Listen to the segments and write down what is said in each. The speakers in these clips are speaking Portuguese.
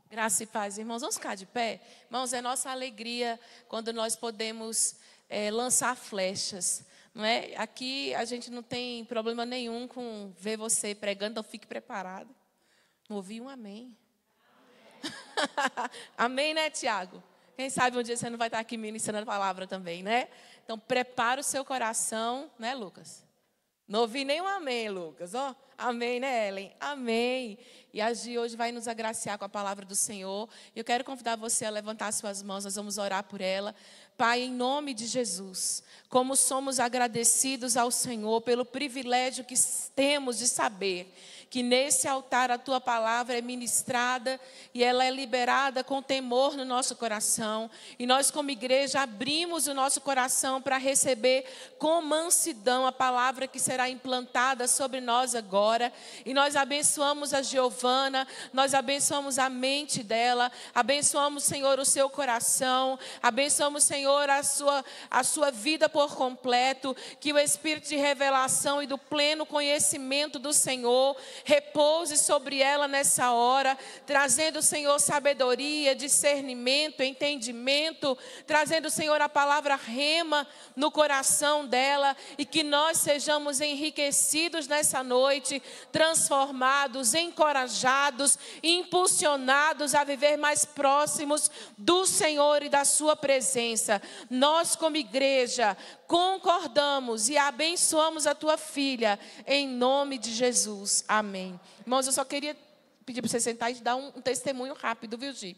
Graça e paz, irmãos. Vamos ficar de pé? Irmãos, é nossa alegria quando nós podemos lançar flechas, não é? Aqui a gente não tem problema nenhum com ver você pregando, então fique preparado. Não ouvi um amém. Amém, né, Tiago? Quem sabe um dia você não vai estar aqui ministrando a palavra também, né? Então prepara o seu coração, né, Lucas? Não ouvi nenhum amém, Lucas. Oh, amém, né, Ellen? Amém. E a Gi hoje vai nos agraciar com a palavra do Senhor. Eu quero convidar você a levantar suas mãos, nós vamos orar por ela. Pai, em nome de Jesus, como somos agradecidos ao Senhor pelo privilégio que temos de saber que nesse altar a Tua palavra é ministrada e ela é liberada com temor no nosso coração. E nós, como igreja, abrimos o nosso coração para receber com mansidão a palavra que será implantada sobre nós agora. E nós abençoamos a Giovana, nós abençoamos a mente dela, abençoamos, Senhor, o seu coração, abençoamos, Senhor, a sua vida por completo, que o Espírito de revelação e do pleno conhecimento do Senhor repouse sobre ela nessa hora, trazendo, Senhor, sabedoria, discernimento, entendimento, trazendo, Senhor, a palavra rema no coração dela e que nós sejamos enriquecidos nessa noite, transformados, encorajados, impulsionados a viver mais próximos do Senhor e da sua presença. Nós, como igreja, concordamos e abençoamos a tua filha, em nome de Jesus. Amém. Irmãos, eu só queria pedir para você sentar e dar um testemunho rápido, viu, Gi?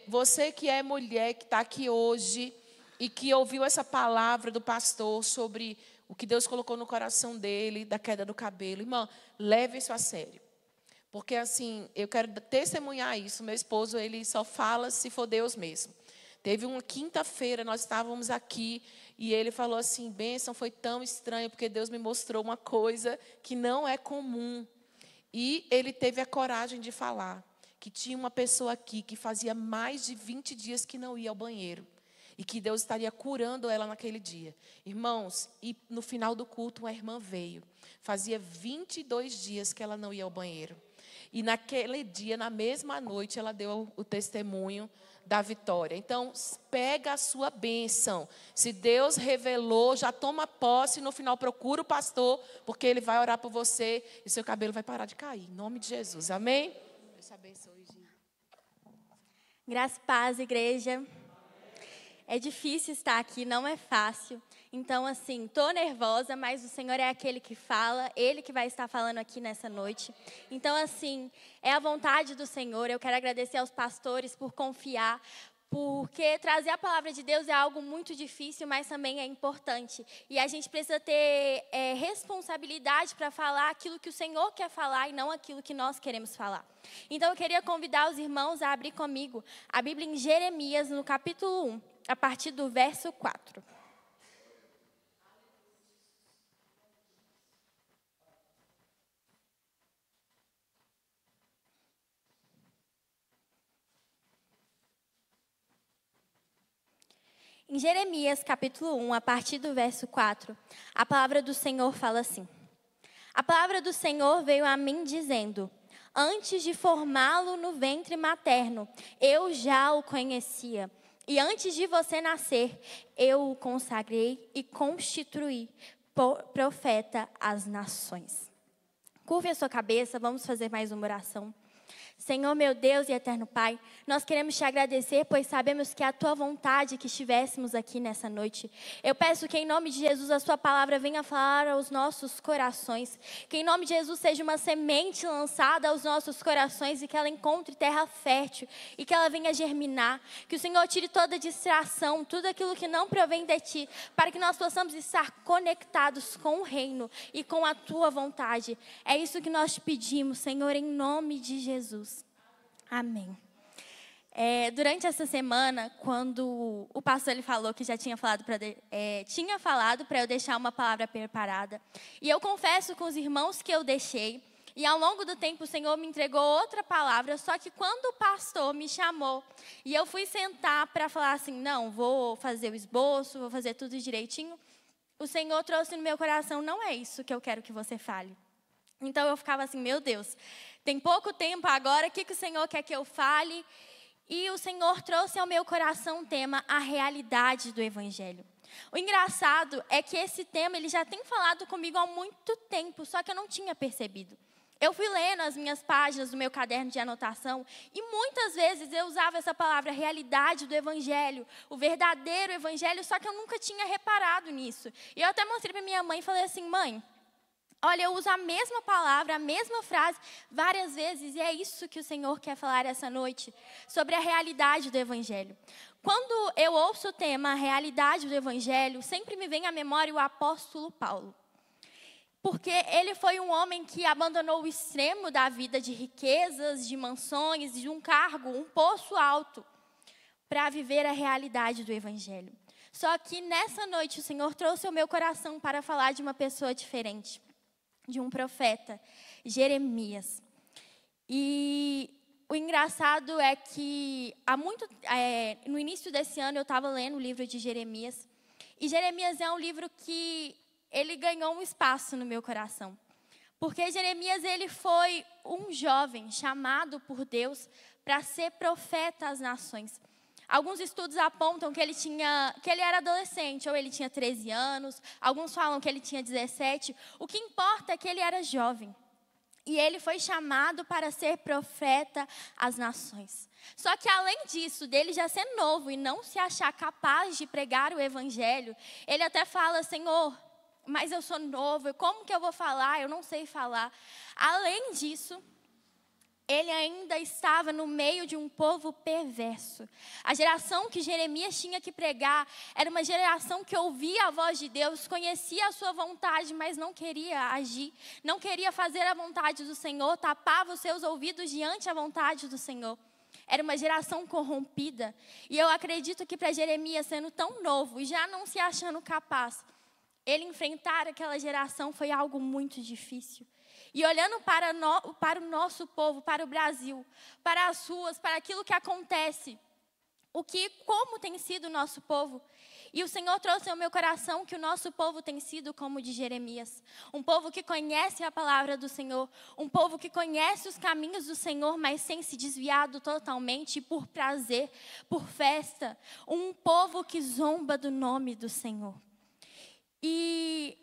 Você que é mulher, que está aqui hoje e que ouviu essa palavra do pastor sobre o que Deus colocou no coração dele, da queda do cabelo. Irmã, leve isso a sério. Porque assim, eu quero testemunhar isso. Meu esposo, ele só fala se for Deus mesmo. Teve uma quinta-feira, nós estávamos aqui e ele falou assim, bênção, foi tão estranho porque Deus me mostrou uma coisa que não é comum. E ele teve a coragem de falar que tinha uma pessoa aqui que fazia mais de 20 dias que não ia ao banheiro. E que Deus estaria curando ela naquele dia. Irmãos, e no final do culto uma irmã veio. Fazia 22 dias que ela não ia ao banheiro. E naquele dia, na mesma noite, ela deu o testemunho da vitória. Então, pega a sua bênção. Se Deus revelou, já toma posse. No final, procura o pastor, porque ele vai orar por você e seu cabelo vai parar de cair. Em nome de Jesus. Amém? Deus te abençoe, Gi. Graça e paz, igreja. É difícil estar aqui, não é fácil. Então, assim, estou nervosa, mas o Senhor é aquele que fala, Ele que vai estar falando aqui nessa noite. Então, assim, é a vontade do Senhor. Eu quero agradecer aos pastores por confiar, porque trazer a palavra de Deus é algo muito difícil, mas também é importante. E a gente precisa ter responsabilidade para falar aquilo que o Senhor quer falar e não aquilo que nós queremos falar. Então, eu queria convidar os irmãos a abrir comigo a Bíblia em Jeremias, no capítulo 1, a partir do verso 4. Em Jeremias, capítulo 1, a partir do verso 4, a palavra do Senhor fala assim. A palavra do Senhor veio a mim dizendo, antes de formá-lo no ventre materno, eu já o conhecia. E antes de você nascer, eu o consagrei e constituí profeta às nações. Curve a sua cabeça, vamos fazer mais uma oração. Senhor, meu Deus e eterno Pai, nós queremos te agradecer, pois sabemos que é a tua vontade que estivéssemos aqui nessa noite. Eu peço que em nome de Jesus a sua palavra venha falar aos nossos corações. Que em nome de Jesus seja uma semente lançada aos nossos corações e que ela encontre terra fértil e que ela venha germinar. Que o Senhor tire toda distração, tudo aquilo que não provém de ti, para que nós possamos estar conectados com o reino e com a tua vontade. É isso que nós te pedimos, Senhor, em nome de Jesus. Amém. Durante essa semana, quando o pastor ele falou que já tinha falado para eu deixar uma palavra preparada, e eu confesso com os irmãos que eu deixei, e ao longo do tempo o Senhor me entregou outra palavra, só que quando o pastor me chamou, e eu fui sentar para falar assim, não, vou fazer o esboço, vou fazer tudo direitinho, o Senhor trouxe no meu coração, não é isso que eu quero que você fale. Então eu ficava assim, meu Deus, tem pouco tempo agora, o que o Senhor quer que eu fale? E o Senhor trouxe ao meu coração um tema, a realidade do Evangelho. O engraçado é que esse tema ele já tem falado comigo há muito tempo, só que eu não tinha percebido. Eu fui lendo as minhas páginas do meu caderno de anotação e muitas vezes eu usava essa palavra, realidade do Evangelho, o verdadeiro Evangelho, só que eu nunca tinha reparado nisso. E eu até mostrei para minha mãe e falei assim, mãe, olha, eu uso a mesma palavra, a mesma frase várias vezes e é isso que o Senhor quer falar essa noite, sobre a realidade do Evangelho. Quando eu ouço o tema, a realidade do Evangelho, sempre me vem à memória o apóstolo Paulo. Porque ele foi um homem que abandonou o extremo da vida de riquezas, de mansões, de um cargo, um poço alto, para viver a realidade do Evangelho. Só que nessa noite o Senhor trouxe ao meu coração para falar de uma pessoa diferente, de um profeta, Jeremias. E o engraçado é que no início desse ano eu estava lendo o livro de Jeremias. E Jeremias é um livro que ele ganhou um espaço no meu coração. Porque Jeremias ele foi um jovem chamado por Deus para ser profeta às nações. Alguns estudos apontam que ele era adolescente, ou ele tinha 13 anos. Alguns falam que ele tinha 17. O que importa é que ele era jovem. E ele foi chamado para ser profeta às nações. Só que além disso, dele já ser novo e não se achar capaz de pregar o evangelho, ele até fala, Senhor, mas eu sou novo, como que eu vou falar? Eu não sei falar. Além disso, ele ainda estava no meio de um povo perverso. A geração que Jeremias tinha que pregar era uma geração que ouvia a voz de Deus, conhecia a sua vontade, mas não queria agir, não queria fazer a vontade do Senhor, tapava os seus ouvidos diante da vontade do Senhor. Era uma geração corrompida. E eu acredito que para Jeremias, sendo tão novo e já não se achando capaz, ele enfrentar aquela geração foi algo muito difícil. E olhando para o nosso povo, para o Brasil, para as ruas, para aquilo que acontece, como tem sido o nosso povo. E o Senhor trouxe ao meu coração que o nosso povo tem sido como o de Jeremias. Um povo que conhece a palavra do Senhor, um povo que conhece os caminhos do Senhor, mas sem se desviado totalmente por prazer, por festa. Um povo que zomba do nome do Senhor. E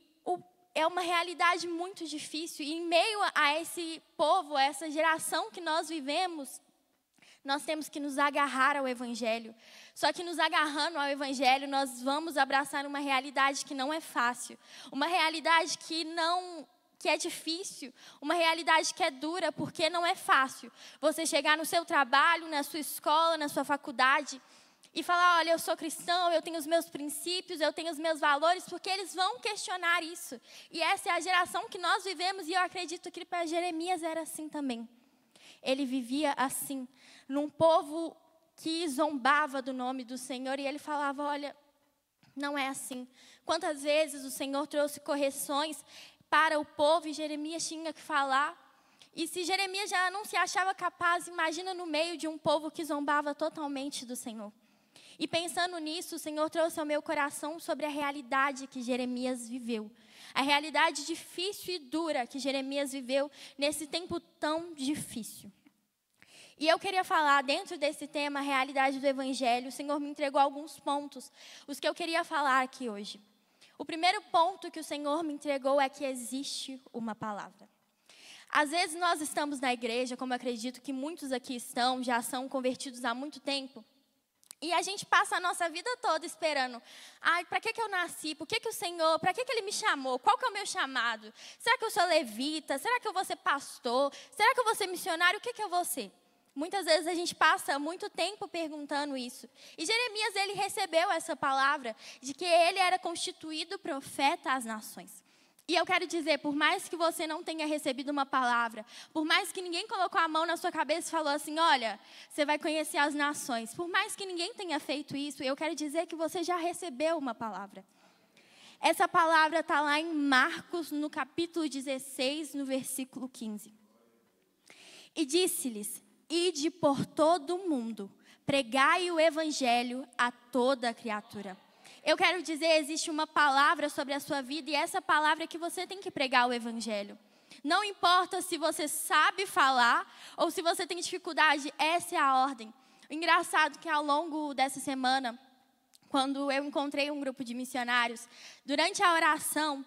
é uma realidade muito difícil. E em meio a esse povo, a essa geração que nós vivemos, nós temos que nos agarrar ao Evangelho. Só que nos agarrando ao Evangelho, nós vamos abraçar uma realidade que não é fácil. Uma realidade que é difícil. Uma realidade que é dura, porque não é fácil. Você chegar no seu trabalho, na sua escola, na sua faculdade e falar, olha, eu sou cristão, eu tenho os meus princípios, eu tenho os meus valores, porque eles vão questionar isso. E essa é a geração que nós vivemos, e eu acredito que para Jeremias era assim também. Ele vivia assim, num povo que zombava do nome do Senhor, e ele falava, olha, não é assim. Quantas vezes o Senhor trouxe correções para o povo, e Jeremias tinha que falar. E se Jeremias já não se achava capaz, imagina no meio de um povo que zombava totalmente do Senhor. E pensando nisso, o Senhor trouxe ao meu coração sobre a realidade que Jeremias viveu. A realidade difícil e dura que Jeremias viveu nesse tempo tão difícil. E eu queria falar, dentro desse tema, a realidade do Evangelho, o Senhor me entregou alguns pontos, os que eu queria falar aqui hoje. O primeiro ponto que o Senhor me entregou é que existe uma palavra. Às vezes nós estamos na igreja, como eu acredito que muitos aqui estão, já são convertidos há muito tempo, e a gente passa a nossa vida toda esperando. Para que eu nasci? Por que o Senhor, para que Ele me chamou? Qual que é o meu chamado? Será que eu sou levita? Será que eu vou ser pastor? Será que eu vou ser missionário? O que eu vou ser? Muitas vezes a gente passa muito tempo perguntando isso. E Jeremias, ele recebeu essa palavra de que ele era constituído profeta às nações. E eu quero dizer, por mais que você não tenha recebido uma palavra, por mais que ninguém colocou a mão na sua cabeça e falou assim, olha, você vai conhecer as nações. Por mais que ninguém tenha feito isso, eu quero dizer que você já recebeu uma palavra. Essa palavra está lá em Marcos, no capítulo 16, no versículo 15. E disse-lhes, ide por todo o mundo, pregai o evangelho a toda criatura. Eu quero dizer, existe uma palavra sobre a sua vida e essa palavra é que você tem que pregar o evangelho. Não importa se você sabe falar ou se você tem dificuldade, essa é a ordem. O engraçado é que ao longo dessa semana, quando eu encontrei um grupo de missionários, durante a oração,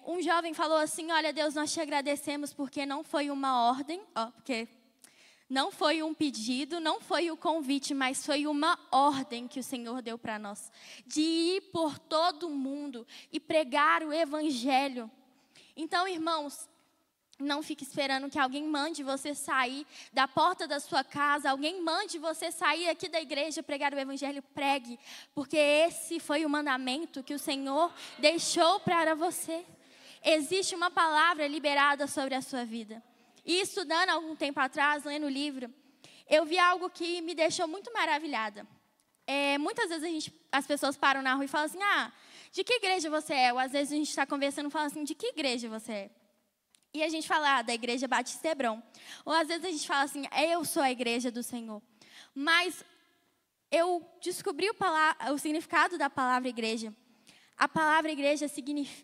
um jovem falou assim: olha, Deus, nós te agradecemos porque não foi uma ordem, porque não foi um pedido, não foi o convite, mas foi uma ordem que o Senhor deu para nós, de ir por todo mundo e pregar o evangelho. Então, irmãos, não fique esperando que alguém mande você sair da porta da sua casa, alguém mande você sair aqui da igreja, pregar o evangelho, pregue, porque esse foi o mandamento que o Senhor deixou para você. Existe uma palavra liberada sobre a sua vida. E estudando algum tempo atrás, lendo o livro, eu vi algo que me deixou muito maravilhada. Muitas vezes as pessoas param na rua e falam assim: de que igreja você é? Ou às vezes a gente está conversando e fala assim: de que igreja você é? E a gente fala da Igreja Batista Hebron. Ou às vezes a gente fala assim: eu sou a igreja do Senhor. Mas eu descobri o significado da palavra igreja. A palavra igreja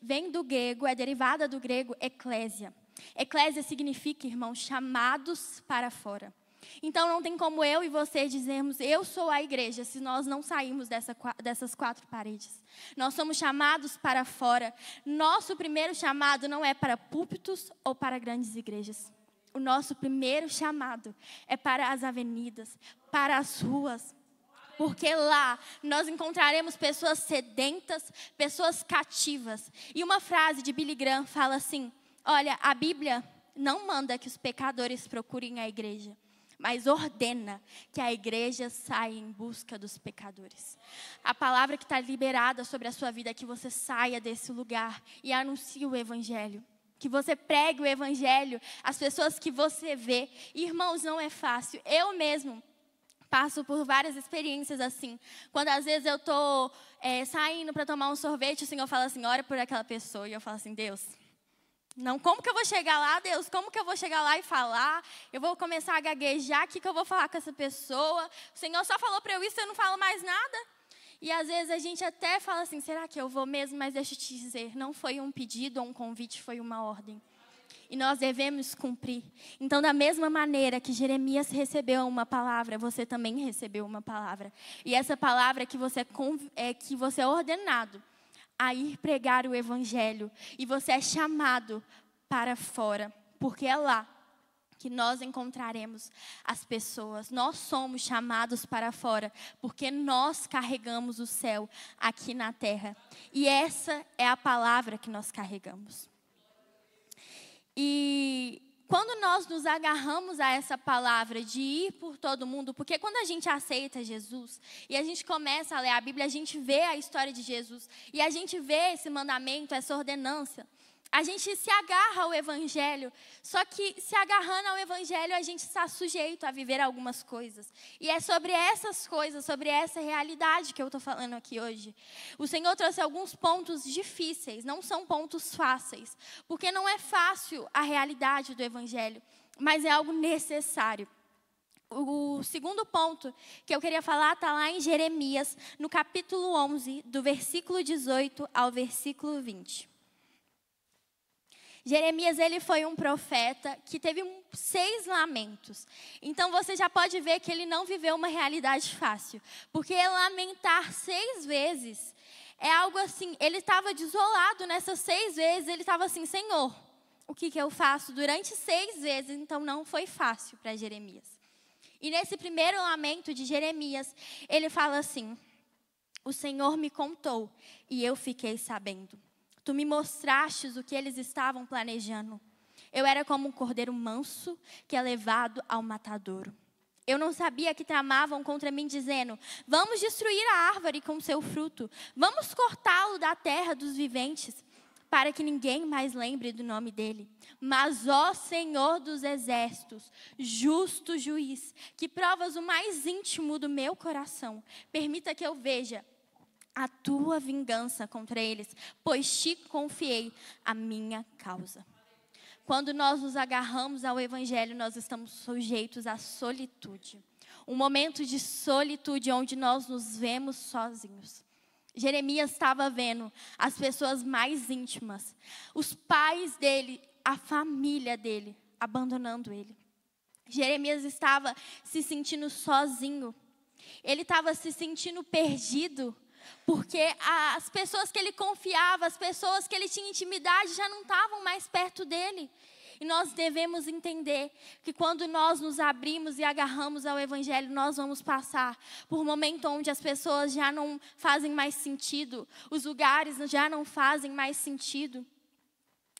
vem do grego, é derivada do grego eclésia. Eclésia significa, irmãos, chamados para fora. Então não tem como eu e você dizermos: eu sou a igreja, se nós não sairmos dessas quatro paredes. Nós somos chamados para fora. Nosso primeiro chamado não é para púlpitos ou para grandes igrejas. O nosso primeiro chamado é para as avenidas, para as ruas. Porque lá nós encontraremos pessoas sedentas, pessoas cativas. E uma frase de Billy Graham fala assim: olha, a Bíblia não manda que os pecadores procurem a igreja, mas ordena que a igreja saia em busca dos pecadores. A palavra que está liberada sobre a sua vida é que você saia desse lugar e anuncie o evangelho. Que você pregue o evangelho às pessoas que você vê. Irmãos, não é fácil. Eu mesmo passo por várias experiências assim. Quando às vezes eu estou saindo para tomar um sorvete, o Senhor fala assim: ora por aquela pessoa. E eu falo assim: Deus, não, como que eu vou chegar lá, Deus? Como que eu vou chegar lá e falar? Eu vou começar a gaguejar, o que eu vou falar com essa pessoa? O Senhor só falou para eu isso, eu não falo mais nada. E às vezes a gente até fala assim: será que eu vou mesmo? Mas deixa eu te dizer, não foi um pedido ou um convite, foi uma ordem. E nós devemos cumprir. Então, da mesma maneira que Jeremias recebeu uma palavra, você também recebeu uma palavra. E essa palavra que você é ordenado a ir pregar o evangelho. E você é chamado para fora. Porque é lá que nós encontraremos as pessoas. Nós somos chamados para fora. Porque nós carregamos o céu aqui na terra. E essa é a palavra que nós carregamos. E quando nós nos agarramos a essa palavra de ir por todo mundo, porque quando a gente aceita Jesus e a gente começa a ler a Bíblia, a gente vê a história de Jesus e a gente vê esse mandamento, essa ordenança, a gente se agarra ao evangelho, só que se agarrando ao evangelho a gente está sujeito a viver algumas coisas. E é sobre essas coisas, sobre essa realidade que eu estou falando aqui hoje. O Senhor trouxe alguns pontos difíceis, não são pontos fáceis, porque não é fácil a realidade do evangelho, mas é algo necessário. O segundo ponto que eu queria falar está lá em Jeremias, no capítulo 11, do versículo 18 ao versículo 20. Jeremias, ele foi um profeta que teve 6 lamentos. Então, você já pode ver que ele não viveu uma realidade fácil. Porque lamentar 6 vezes é algo assim, ele estava desolado nessas 6 vezes. Ele estava assim: Senhor, o que eu faço? Durante 6 vezes, então não foi fácil para Jeremias. E nesse primeiro lamento de Jeremias, ele fala assim: o Senhor me contou e eu fiquei sabendo. Tu me mostrastes o que eles estavam planejando. Eu era como um cordeiro manso que é levado ao matadouro. Eu não sabia que tramavam contra mim, dizendo: vamos destruir a árvore com seu fruto. Vamos cortá-lo da terra dos viventes, para que ninguém mais lembre do nome dele. Mas, ó Senhor dos exércitos, justo juiz, que provas o mais íntimo do meu coração, permita que eu veja a tua vingança contra eles, pois te confiei a minha causa. Quando nós nos agarramos ao evangelho, nós estamos sujeitos à solitude. Um momento de solitude onde nós nos vemos sozinhos. Jeremias estava vendo as pessoas mais íntimas. Os pais dele a família dele abandonando ele. Jeremias estava se sentindo sozinho. Ele estava se sentindo perdido, porque as pessoas que ele confiava, as pessoas que ele tinha intimidade já não estavam mais perto dele. E nós devemos entender que quando nós nos abrimos e agarramos ao Evangelho, nós vamos passar por um momento onde as pessoas já não fazem mais sentido, os lugares já não fazem mais sentido.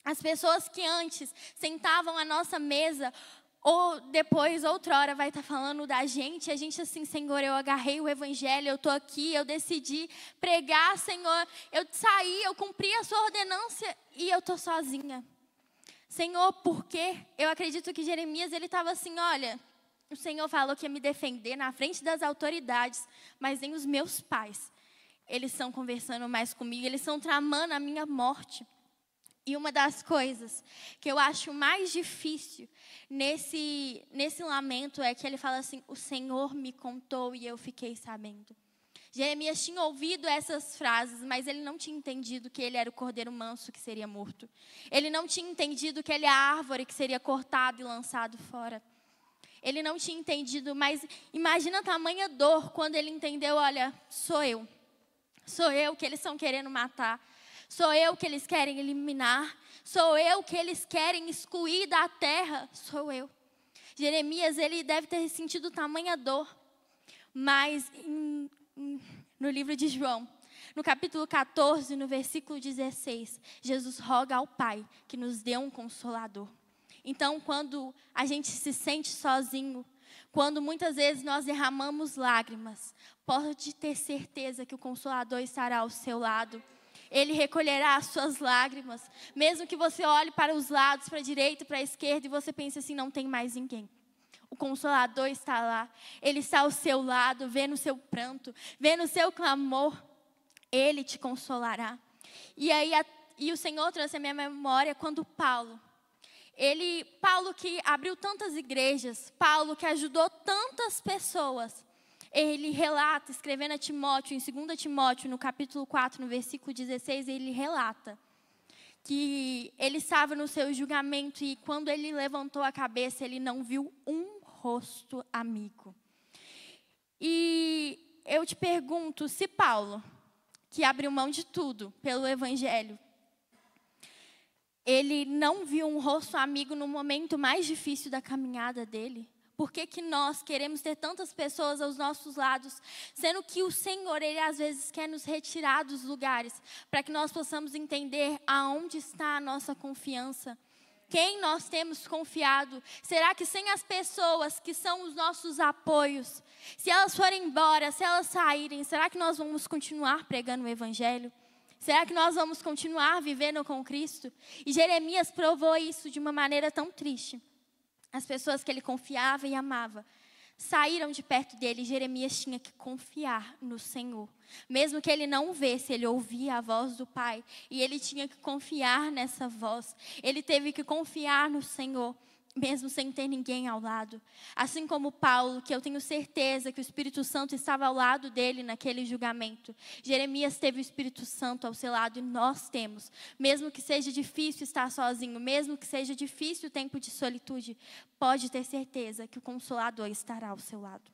As pessoas que antes sentavam à nossa mesa, ou depois, outrora, vai estar falando da gente, a gente assim, Senhor, eu agarrei o Evangelho, eu estou aqui, eu decidi pregar, Senhor, eu saí, eu cumpri a sua ordenança e eu estou sozinha. Senhor, por quê? Eu acredito que Jeremias, ele estava assim, olha, o Senhor falou que ia me defender na frente das autoridades, mas nem os meus pais, eles estão conversando mais comigo, eles estão tramando a minha morte. E uma das coisas que eu acho mais difícil nesse lamento é que ele fala assim, o Senhor me contou e eu fiquei sabendo. Jeremias tinha ouvido essas frases, mas ele não tinha entendido que ele era o cordeiro manso que seria morto. Ele não tinha entendido que ele é a árvore que seria cortado e lançado fora. Ele não tinha entendido, mas imagina a tamanha dor quando ele entendeu, olha, sou eu. Sou eu que eles estão querendo matar. Sou eu que eles querem eliminar. Sou eu que eles querem excluir da terra. Sou eu. Jeremias, ele deve ter sentido tamanha dor. Mas no livro de João, no capítulo 14, no versículo 16, Jesus roga ao Pai que nos dê um consolador. Então, quando a gente se sente sozinho, quando muitas vezes nós derramamos lágrimas, pode ter certeza que o Consolador estará ao seu lado. Ele recolherá as suas lágrimas. Mesmo que você olhe para os lados, para a direita e para a esquerda, e você pense assim, não tem mais ninguém. O Consolador está lá. Ele está ao seu lado, vendo o seu pranto, vendo o seu clamor. Ele te consolará. E o Senhor trouxe a minha memória quando Paulo que abriu tantas igrejas, Paulo que ajudou tantas pessoas, ele relata, escrevendo a Timóteo, em 2 Timóteo, no capítulo 4, no versículo 16, ele relata que ele estava no seu julgamento e quando ele levantou a cabeça, ele não viu um rosto amigo. E eu te pergunto, se Paulo, que abriu mão de tudo pelo Evangelho, ele não viu um rosto amigo no momento mais difícil da caminhada dele? Por que nós queremos ter tantas pessoas aos nossos lados, sendo que o Senhor, Ele às vezes quer nos retirar dos lugares, para que nós possamos entender aonde está a nossa confiança? Quem nós temos confiado? Será que sem as pessoas que são os nossos apoios, se elas forem embora, se elas saírem, será que nós vamos continuar pregando o Evangelho? Será que nós vamos continuar vivendo com Cristo? E Jeremias provou isso de uma maneira tão triste. As pessoas que ele confiava e amava saíram de perto dele. Jeremias tinha que confiar no Senhor. Mesmo que ele não visse, ele ouvia a voz do Pai. E ele tinha que confiar nessa voz. Ele teve que confiar no Senhor, mesmo sem ter ninguém ao lado. Assim como Paulo, que eu tenho certeza que o Espírito Santo estava ao lado dele naquele julgamento. Jeremias teve o Espírito Santo ao seu lado e nós temos. Mesmo que seja difícil estar sozinho, mesmo que seja difícil o tempo de solitude, pode ter certeza que o Consolador estará ao seu lado.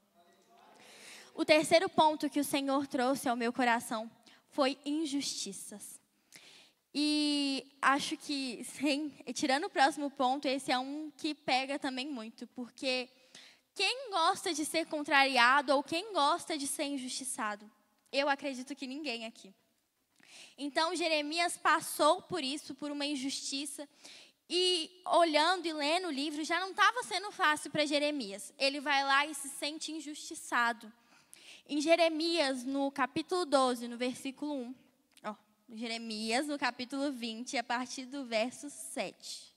O terceiro ponto que o Senhor trouxe ao meu coração foi injustiças. E acho que, tirando o próximo ponto, esse é um que pega também muito. Porque quem gosta de ser contrariado ou quem gosta de ser injustiçado? Eu acredito que ninguém aqui. Então, Jeremias passou por isso, por uma injustiça. E olhando e lendo o livro, já não estava sendo fácil para Jeremias. Ele vai lá e se sente injustiçado. Em Jeremias, no capítulo 12, no versículo 1. Jeremias, no capítulo 20, a partir do verso 7.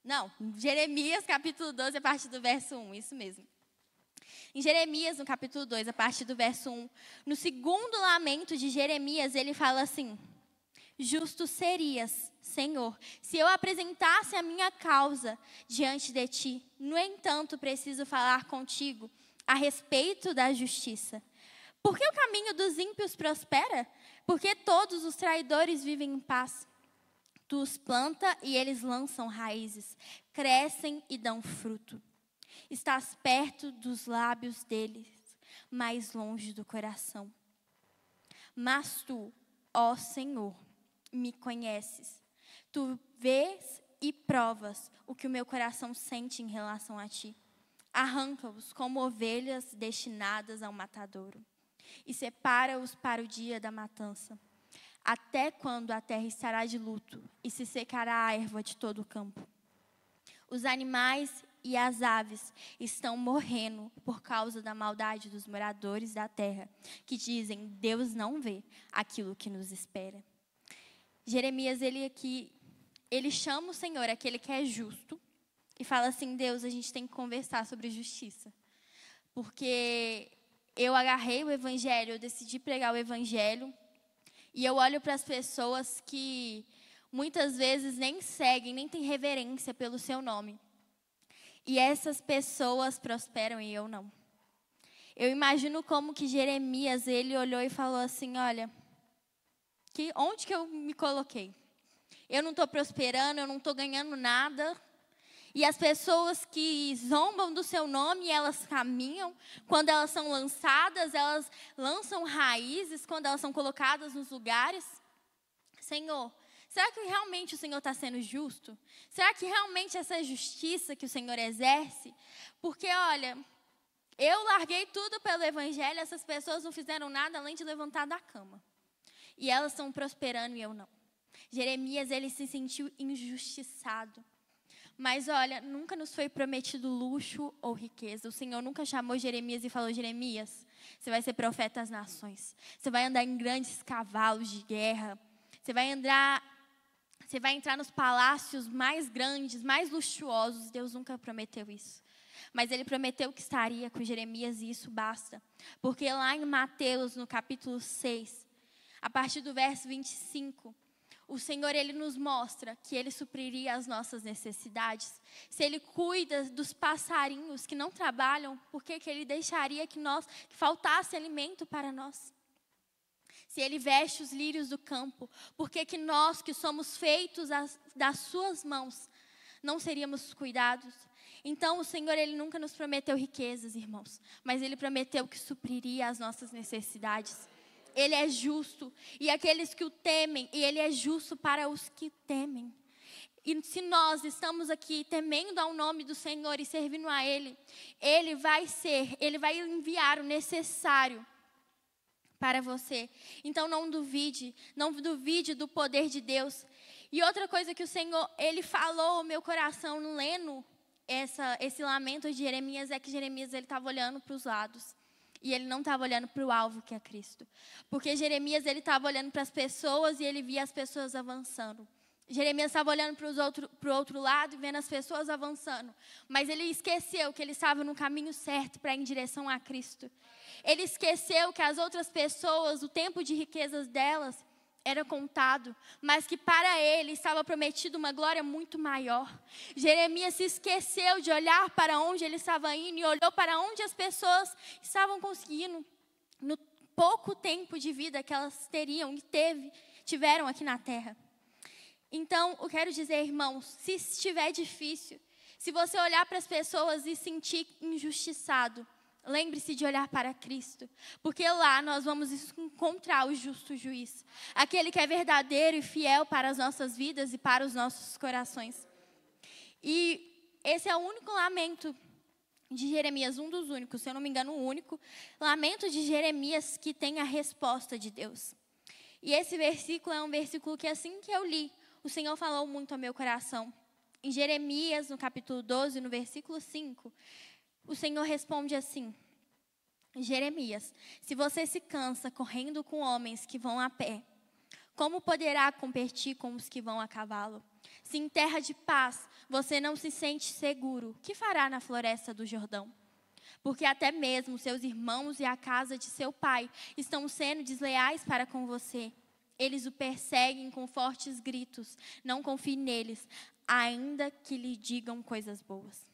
Não, Jeremias, capítulo 12, a partir do verso 1, isso mesmo. Em Jeremias, no capítulo 2, a partir do verso 1, no segundo lamento de Jeremias, ele fala assim: justo serias, Senhor, se eu apresentasse a minha causa diante de ti. No entanto, preciso falar contigo a respeito da justiça. Por que o caminho dos ímpios prospera? Porque todos os traidores vivem em paz. Tu os planta e eles lançam raízes, crescem e dão fruto. Estás perto dos lábios deles, mais longe do coração. Mas tu, ó Senhor, me conheces. Tu vês e provas o que o meu coração sente em relação a ti. Arranca-os como ovelhas destinadas ao matadouro e separa-os para o dia da matança. Até quando a terra estará de luto e se secará a erva de todo o campo. Os animais e as aves estão morrendo por causa da maldade dos moradores da terra, que dizem, Deus não vê aquilo que nos espera. Jeremias, ele chama o Senhor, aquele que é justo, e fala assim, Deus, a gente tem que conversar sobre justiça. Porque eu agarrei o evangelho, eu decidi pregar o evangelho, e eu olho para as pessoas que muitas vezes nem seguem, nem têm reverência pelo seu nome. E essas pessoas prosperam e eu não. Eu imagino como que Jeremias, ele olhou e falou assim, olha, onde que eu me coloquei? Eu não estou prosperando, eu não estou ganhando nada. E as pessoas que zombam do seu nome, elas caminham. Quando elas são lançadas, elas lançam raízes. Quando elas são colocadas nos lugares. Senhor, será que realmente o Senhor está sendo justo? Será que realmente essa é justiça que o Senhor exerce? Porque, olha, eu larguei tudo pelo Evangelho. Essas pessoas não fizeram nada além de levantar da cama. E elas estão prosperando e eu não. Jeremias, ele se sentiu injustiçado. Mas olha, nunca nos foi prometido luxo ou riqueza. O Senhor nunca chamou Jeremias e falou, Jeremias, você vai ser profeta das nações. Você vai andar em grandes cavalos de guerra. Você vai entrar nos palácios mais grandes, mais luxuosos. Deus nunca prometeu isso. Mas Ele prometeu que estaria com Jeremias e isso basta. Porque lá em Mateus, no capítulo 6, a partir do verso 25... o Senhor, Ele nos mostra que Ele supriria as nossas necessidades. Se Ele cuida dos passarinhos que não trabalham, por que Ele deixaria que faltasse alimento para nós? Se Ele veste os lírios do campo, por que nós que somos feitos das suas mãos, não seríamos cuidados? Então o Senhor, Ele nunca nos prometeu riquezas, irmãos, mas Ele prometeu que supriria as nossas necessidades. Ele é justo, e aqueles que o temem, e Ele é justo para os que temem. E se nós estamos aqui temendo ao nome do Senhor e servindo a Ele, Ele vai enviar o necessário para você. Então não duvide do poder de Deus. E outra coisa que o Senhor, Ele falou ao meu coração, lendo esse lamento de Jeremias, é que Jeremias, ele estava olhando para os lados. E ele não estava olhando para o alvo, que é Cristo. Porque Jeremias, ele estava olhando para as pessoas e ele via as pessoas avançando. Jeremias estava olhando para o outro lado e vendo as pessoas avançando. Mas ele esqueceu que ele estava no caminho certo para ir em direção a Cristo. Ele esqueceu que as outras pessoas, o tempo de riquezas delas era contado, mas que para ele estava prometido uma glória muito maior. Jeremias se esqueceu de olhar para onde ele estava indo e olhou para onde as pessoas estivam conseguindo, no pouco tempo de vida que elas teriam e tiveram aqui na terra. Então, eu quero dizer, irmãos, se estiver difícil, se você olhar para as pessoas e sentir injustiçado, lembre-se de olhar para Cristo, porque lá nós vamos encontrar o justo juiz, aquele que é verdadeiro e fiel para as nossas vidas e para os nossos corações. E esse é o único lamento de Jeremias, um dos únicos, se eu não me engano, o único lamento de Jeremias que tem a resposta de Deus. E esse versículo é um versículo que assim que eu li, o Senhor falou muito ao meu coração. Em Jeremias, no capítulo 12, no versículo 5, o Senhor responde assim, Jeremias, se você se cansa correndo com homens que vão a pé, como poderá competir com os que vão a cavalo? Se em terra de paz você não se sente seguro, o que fará na floresta do Jordão? Porque até mesmo seus irmãos e a casa de seu pai estão sendo desleais para com você. Eles o perseguem com fortes gritos. Não confie neles, ainda que lhe digam coisas boas.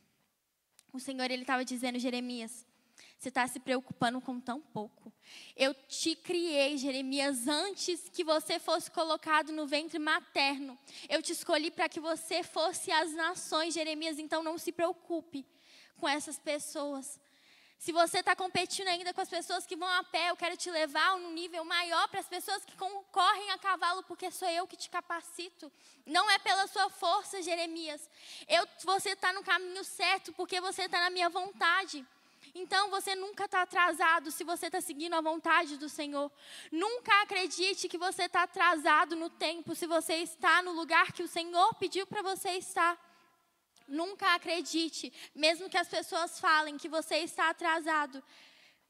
O Senhor, Ele estava dizendo, Jeremias, Você está se preocupando com tão pouco. Eu te criei, Jeremias, antes que você fosse colocado no ventre materno. Eu te escolhi para que você fosse às nações, Jeremias. Então não se preocupe com essas pessoas. Se você está competindo ainda com as pessoas que vão a pé, eu quero te levar a um nível maior para as pessoas que correm a cavalo, porque sou eu que te capacito. Não é pela sua força, Jeremias. Você está no caminho certo, porque você está na minha vontade. Então, você nunca está atrasado se você está seguindo a vontade do Senhor. Nunca acredite que você está atrasado no tempo se você está no lugar que o Senhor pediu para você estar. Nunca acredite, mesmo que as pessoas falem que você está atrasado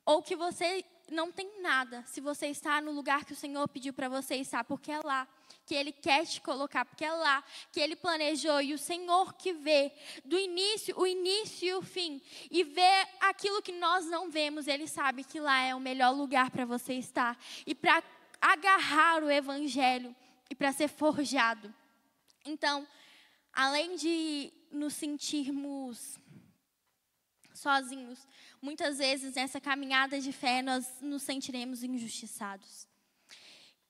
ou que você não tem nada, se você está no lugar que o Senhor pediu para você estar, porque é lá que Ele quer te colocar, porque é lá que Ele planejou, e o Senhor que vê do início, o início e o fim, e vê aquilo que nós não vemos, Ele sabe que lá é o melhor lugar para você estar, e para agarrar o Evangelho, e para ser forjado. Então, além de nos sentirmos sozinhos, muitas vezes nessa caminhada de fé nós nos sentiremos injustiçados.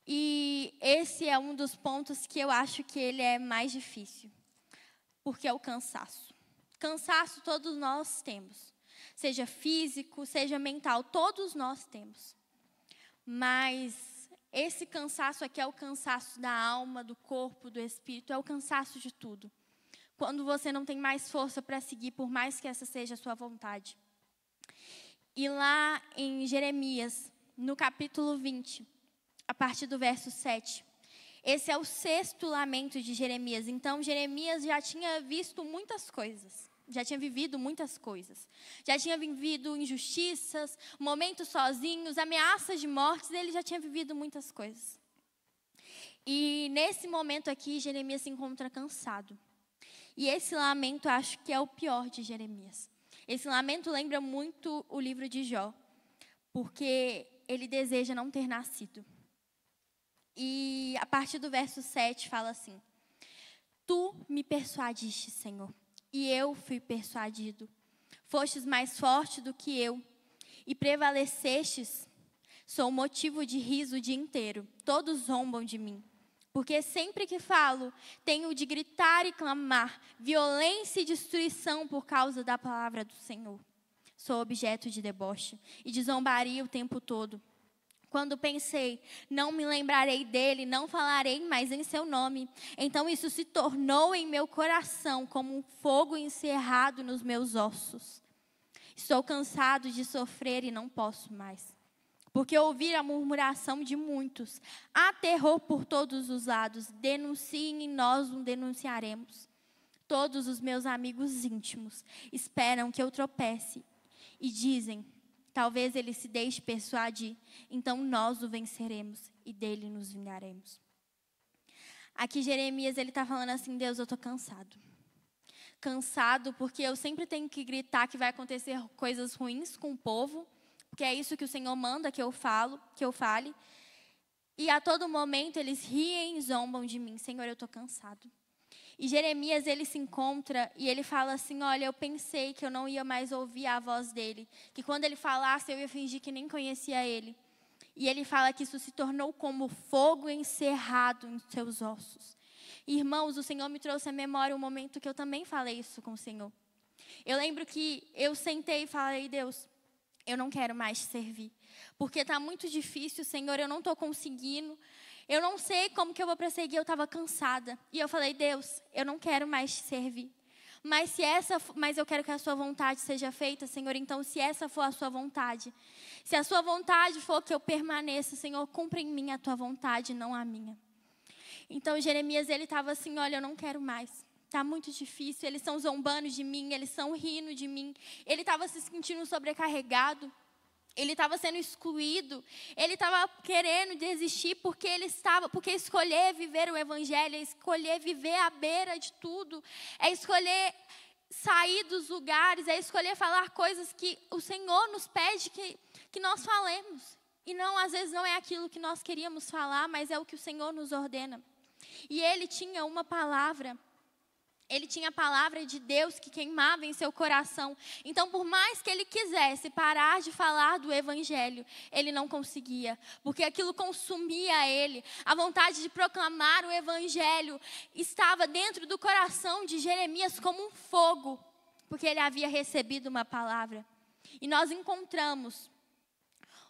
E esse é um dos pontos que eu acho que ele é mais difícil, porque é o cansaço. Cansaço todos nós temos, seja físico, seja mental, todos nós temos. Mas esse cansaço aqui é o cansaço da alma, do corpo, do espírito, é o cansaço de tudo. Quando você não tem mais força para seguir, por mais que essa seja a sua vontade. E lá em Jeremias, no capítulo 20, a partir do verso 7, esse é o 6º lamento de Jeremias. Então, Jeremias já tinha visto muitas coisas, já tinha vivido muitas coisas. Já tinha vivido injustiças, momentos sozinhos, ameaças de mortes, ele já tinha vivido muitas coisas. E nesse momento aqui, Jeremias se encontra cansado. E esse lamento, acho que é o pior de Jeremias. Esse lamento lembra muito o livro de Jó, porque ele deseja não ter nascido. E a partir do verso 7 fala assim: Tu me persuadiste, Senhor, e eu fui persuadido. Fostes mais forte do que eu, e prevalecestes. Sou motivo de riso o dia inteiro. Todos zombam de mim. Porque sempre que falo, tenho de gritar e clamar, violência e destruição por causa da palavra do Senhor. Sou objeto de deboche e de zombaria o tempo todo. Quando pensei, não me lembrarei dele, não falarei mais em seu nome. Então isso se tornou em meu coração como um fogo encerrado nos meus ossos. Estou cansado de sofrer e não posso mais. Porque ouvir a murmuração de muitos, há terror por todos os lados. Denunciem e nós o denunciaremos. Todos os meus amigos íntimos esperam que eu tropece e dizem: talvez ele se deixe persuadir, então nós o venceremos e dele nos vingaremos. Aqui Jeremias, ele está falando assim: Deus, eu estou cansado. Cansado porque eu sempre tenho que gritar que vai acontecer coisas ruins com o povo, porque é isso que o Senhor manda que eu fale. E a todo momento eles riem e zombam de mim. Senhor, eu estou cansado. E Jeremias, ele se encontra e ele fala assim: olha, eu pensei que eu não ia mais ouvir a voz dele. Que quando ele falasse, eu ia fingir que nem conhecia ele. E ele fala que isso se tornou como fogo encerrado em seus ossos. Irmãos, o Senhor me trouxe à memória um momento que eu também falei isso com o Senhor. Eu lembro que eu sentei e falei: Deus, eu não quero mais te servir. Porque está muito difícil, Senhor, eu não estou conseguindo. Eu não sei como que eu vou prosseguir, eu estava cansada. E eu falei: Deus, eu não quero mais te servir. Mas eu quero que a sua vontade seja feita, Senhor. Então, se essa for a sua vontade, se a sua vontade for que eu permaneça, Senhor, cumpra em mim a tua vontade, não a minha. Então, Jeremias, ele estava assim: olha, eu não quero mais. Está muito difícil, eles estão zombando de mim, eles estão rindo de mim. Ele estava se sentindo sobrecarregado. Ele estava sendo excluído, ele estava querendo desistir porque escolher viver o evangelho, é escolher viver à beira de tudo, é escolher sair dos lugares, é escolher falar coisas que o Senhor nos pede que nós falemos. E não, às vezes não é aquilo que nós queríamos falar, mas é o que o Senhor nos ordena. E ele tinha uma palavra Ele tinha a palavra de Deus que queimava em seu coração. Então, por mais que ele quisesse parar de falar do evangelho, ele não conseguia, porque aquilo consumia ele. A vontade de proclamar o evangelho estava dentro do coração de Jeremias como um fogo, porque ele havia recebido uma palavra. E nós encontramos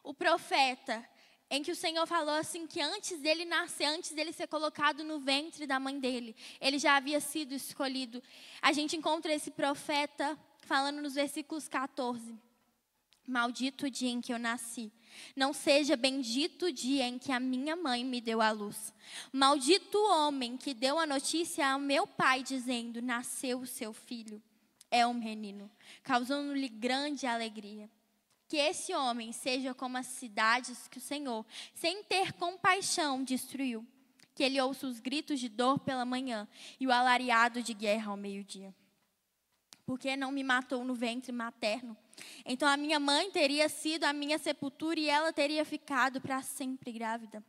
o profeta em que o Senhor falou assim que antes dele nascer, antes dele ser colocado no ventre da mãe dele, ele já havia sido escolhido. A gente encontra esse profeta falando nos versículos 14. Maldito o dia em que eu nasci. Não seja bendito o dia em que a minha mãe me deu à luz. Maldito o homem que deu a notícia ao meu pai dizendo, nasceu o seu filho. É um menino, causando-lhe grande alegria. Que esse homem seja como as cidades que o Senhor, sem ter compaixão, destruiu. Que ele ouça os gritos de dor pela manhã e o alariado de guerra ao meio-dia. Porque não me matou no ventre materno. Então a minha mãe teria sido a minha sepultura e ela teria ficado para sempre grávida.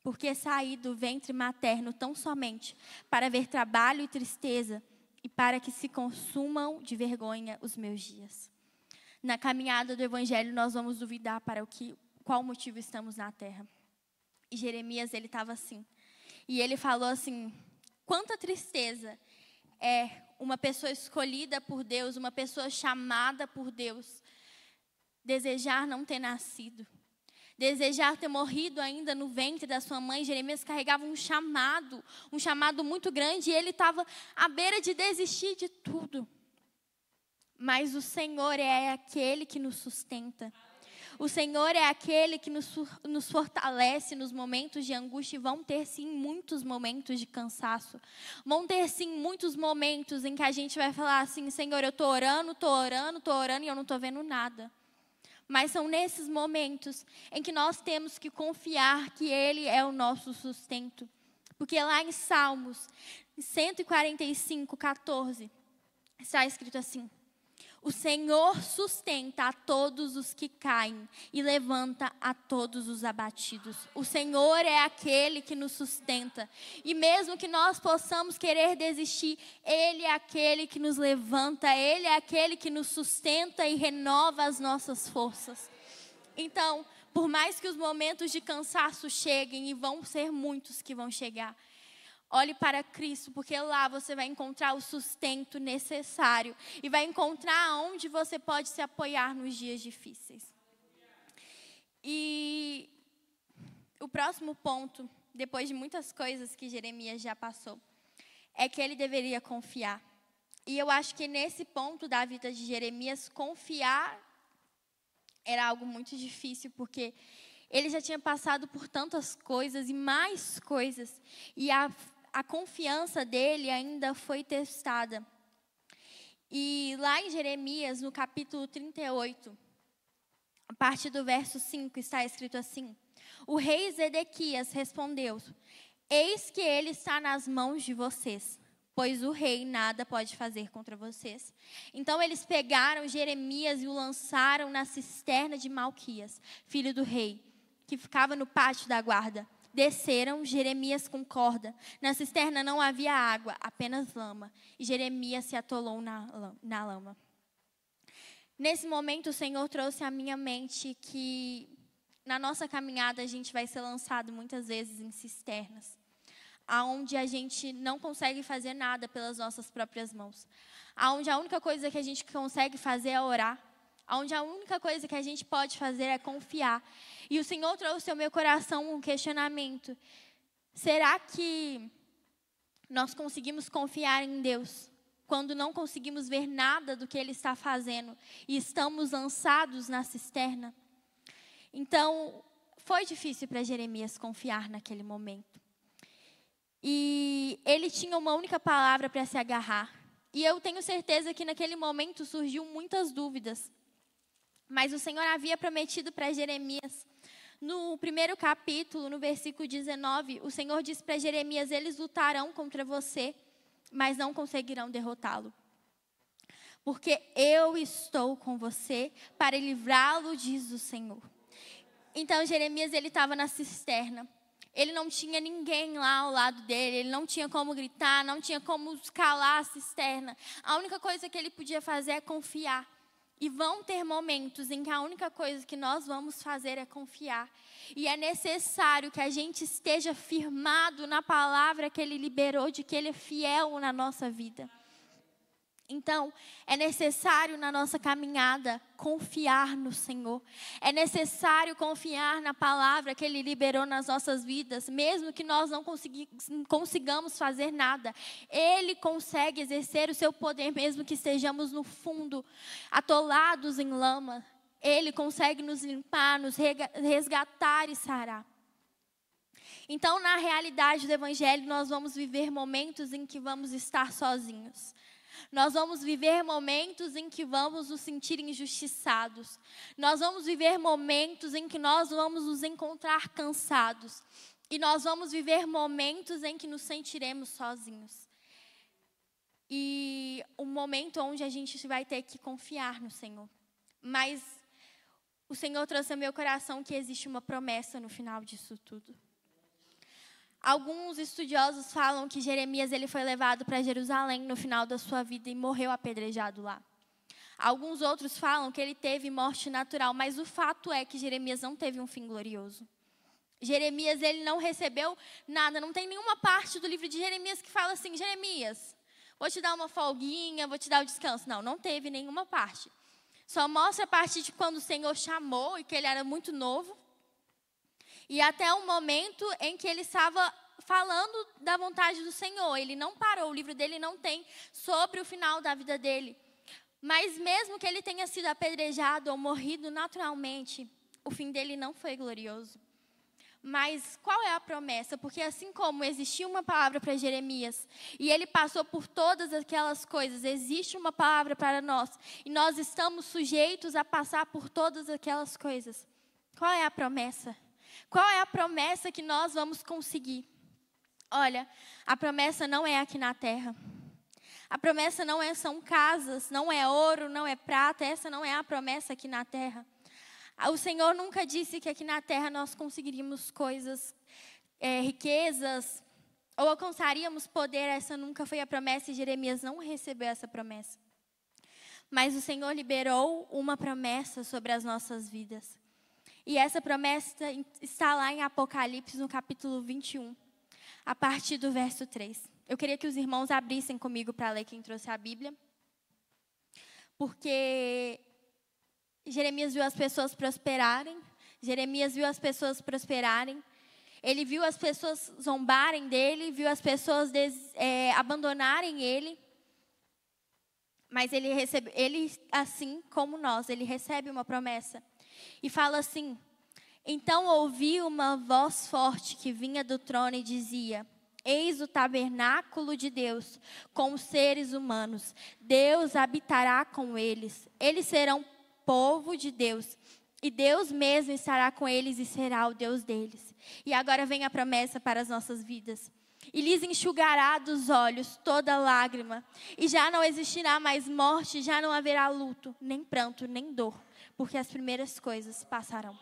Porque saí do ventre materno tão somente para ver trabalho e tristeza e para que se consumam de vergonha os meus dias. Na caminhada do evangelho, nós vamos duvidar para qual motivo estamos na terra. E Jeremias, ele estava assim. E ele falou assim, quanta tristeza é uma pessoa escolhida por Deus, uma pessoa chamada por Deus, desejar não ter nascido. Desejar ter morrido ainda no ventre da sua mãe. Jeremias carregava um chamado muito grande, e ele estava à beira de desistir de tudo. Mas o Senhor é aquele que nos sustenta. O Senhor é aquele que nos fortalece nos momentos de angústia. E vão ter sim muitos momentos de cansaço. Vão ter sim muitos momentos em que a gente vai falar assim, Senhor, eu estou orando e eu não estou vendo nada. Mas são nesses momentos em que nós temos que confiar que Ele é o nosso sustento. Porque lá em Salmos 145, 14, está escrito assim, o Senhor sustenta a todos os que caem e levanta a todos os abatidos. O Senhor é aquele que nos sustenta. E mesmo que nós possamos querer desistir, Ele é aquele que nos levanta. Ele é aquele que nos sustenta e renova as nossas forças. Então, por mais que os momentos de cansaço cheguem, e vão ser muitos que vão chegar, olhe para Cristo, porque lá você vai encontrar o sustento necessário e vai encontrar onde você pode se apoiar nos dias difíceis. E o próximo ponto, depois de muitas coisas que Jeremias já passou, é que ele deveria confiar. E eu acho que nesse ponto da vida de Jeremias, confiar era algo muito difícil, porque ele já tinha passado por tantas coisas e mais coisas, e a confiança dele ainda foi testada. E lá em Jeremias, no capítulo 38, a partir do verso 5, está escrito assim, o rei Zedequias respondeu, eis que ele está nas mãos de vocês, pois o rei nada pode fazer contra vocês. Então eles pegaram Jeremias e o lançaram na cisterna de Malquias, filho do rei, que ficava no pátio da guarda. Desceram Jeremias com corda. Na cisterna não havia água, apenas lama. E Jeremias se atolou na lama. Nesse momento, o Senhor trouxe à minha mente que na nossa caminhada a gente vai ser lançado muitas vezes em cisternas, aonde a gente não consegue fazer nada pelas nossas próprias mãos. Aonde a única coisa que a gente consegue fazer é orar. Onde a única coisa que a gente pode fazer é confiar. E o Senhor trouxe ao meu coração um questionamento. Será que nós conseguimos confiar em Deus quando não conseguimos ver nada do que Ele está fazendo e estamos lançados na cisterna? Então, foi difícil para Jeremias confiar naquele momento. E ele tinha uma única palavra para se agarrar. E eu tenho certeza que naquele momento surgiu muitas dúvidas. Mas o Senhor havia prometido para Jeremias, no primeiro capítulo, no versículo 19, o Senhor disse para Jeremias, eles lutarão contra você, mas não conseguirão derrotá-lo. Porque eu estou com você para livrá-lo, diz o Senhor. Então Jeremias, ele estava na cisterna. Ele não tinha ninguém lá ao lado dele, ele não tinha como gritar, não tinha como escalar a cisterna. A única coisa que ele podia fazer é confiar. E vão ter momentos em que a única coisa que nós vamos fazer é confiar. E é necessário que a gente esteja firmado na palavra que Ele liberou, de que Ele é fiel na nossa vida. Então, é necessário na nossa caminhada confiar no Senhor. É necessário confiar na palavra que Ele liberou nas nossas vidas, mesmo que nós não consigamos fazer nada. Ele consegue exercer o seu poder, mesmo que estejamos no fundo, atolados em lama. Ele consegue nos limpar, nos resgatar e sarar. Então, na realidade do Evangelho, nós vamos viver momentos em que vamos estar sozinhos. Nós vamos viver momentos em que vamos nos sentir injustiçados. Nós vamos viver momentos em que nós vamos nos encontrar cansados. E nós vamos viver momentos em que nos sentiremos sozinhos. E um momento onde a gente vai ter que confiar no Senhor. Mas o Senhor trouxe ao meu coração que existe uma promessa no final disso tudo. Alguns estudiosos falam que Jeremias ele foi levado para Jerusalém no final da sua vida e morreu apedrejado lá. Alguns outros falam que ele teve morte natural, mas o fato é que Jeremias não teve um fim glorioso. Jeremias ele não recebeu nada, não tem nenhuma parte do livro de Jeremias que fala assim: Jeremias, vou te dar uma folguinha, vou te dar o descanso. Não, não teve nenhuma parte. Só mostra a partir de quando o Senhor chamou e que ele era muito novo. E até o momento em que ele estava falando da vontade do Senhor. Ele não parou, o livro dele não tem sobre o final da vida dele. Mas mesmo que ele tenha sido apedrejado ou morrido naturalmente, o fim dele não foi glorioso. Mas qual é a promessa? Porque assim como existia uma palavra para Jeremias, e ele passou por todas aquelas coisas, existe uma palavra para nós, e nós estamos sujeitos a passar por todas aquelas coisas. Qual é a promessa? Qual é a promessa que nós vamos conseguir? Olha, a promessa não é aqui na terra. A promessa não são casas, não é ouro, não é prata. Essa não é a promessa aqui na terra. O Senhor nunca disse que aqui na terra nós conseguiríamos coisas, riquezas, ou alcançaríamos poder. Essa nunca foi a promessa e Jeremias não recebeu essa promessa. Mas o Senhor liberou uma promessa sobre as nossas vidas. E essa promessa está lá em Apocalipse, no capítulo 21, a partir do verso 3. Eu queria que os irmãos abrissem comigo para ler, quem trouxe a Bíblia. Porque Jeremias viu as pessoas prosperarem. Jeremias viu as pessoas prosperarem. Ele viu as pessoas zombarem dele, viu as pessoas abandonarem ele. Mas ele, assim como nós, ele recebe uma promessa. E fala assim: então ouvi uma voz forte que vinha do trono e dizia: eis o tabernáculo de Deus com os seres humanos. Deus habitará com eles. Eles serão povo de Deus. E Deus mesmo estará com eles e será o Deus deles. E agora vem a promessa para as nossas vidas. E lhes enxugará dos olhos toda lágrima. E já não existirá mais morte, já não haverá luto, nem pranto, nem dor. Porque as primeiras coisas passarão.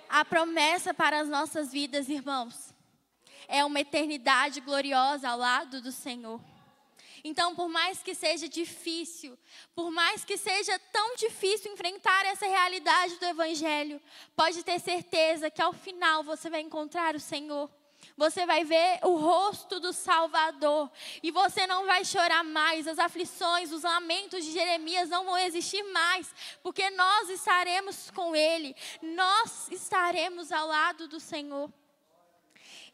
A promessa para as nossas vidas, irmãos, é uma eternidade gloriosa ao lado do Senhor. Então, por mais que seja difícil, por mais que seja tão difícil enfrentar essa realidade do Evangelho, pode ter certeza que ao final você vai encontrar o Senhor. Você vai ver o rosto do Salvador. E você não vai chorar mais. As aflições, os lamentos de Jeremias não vão existir mais. Porque nós estaremos com Ele. Nós estaremos ao lado do Senhor.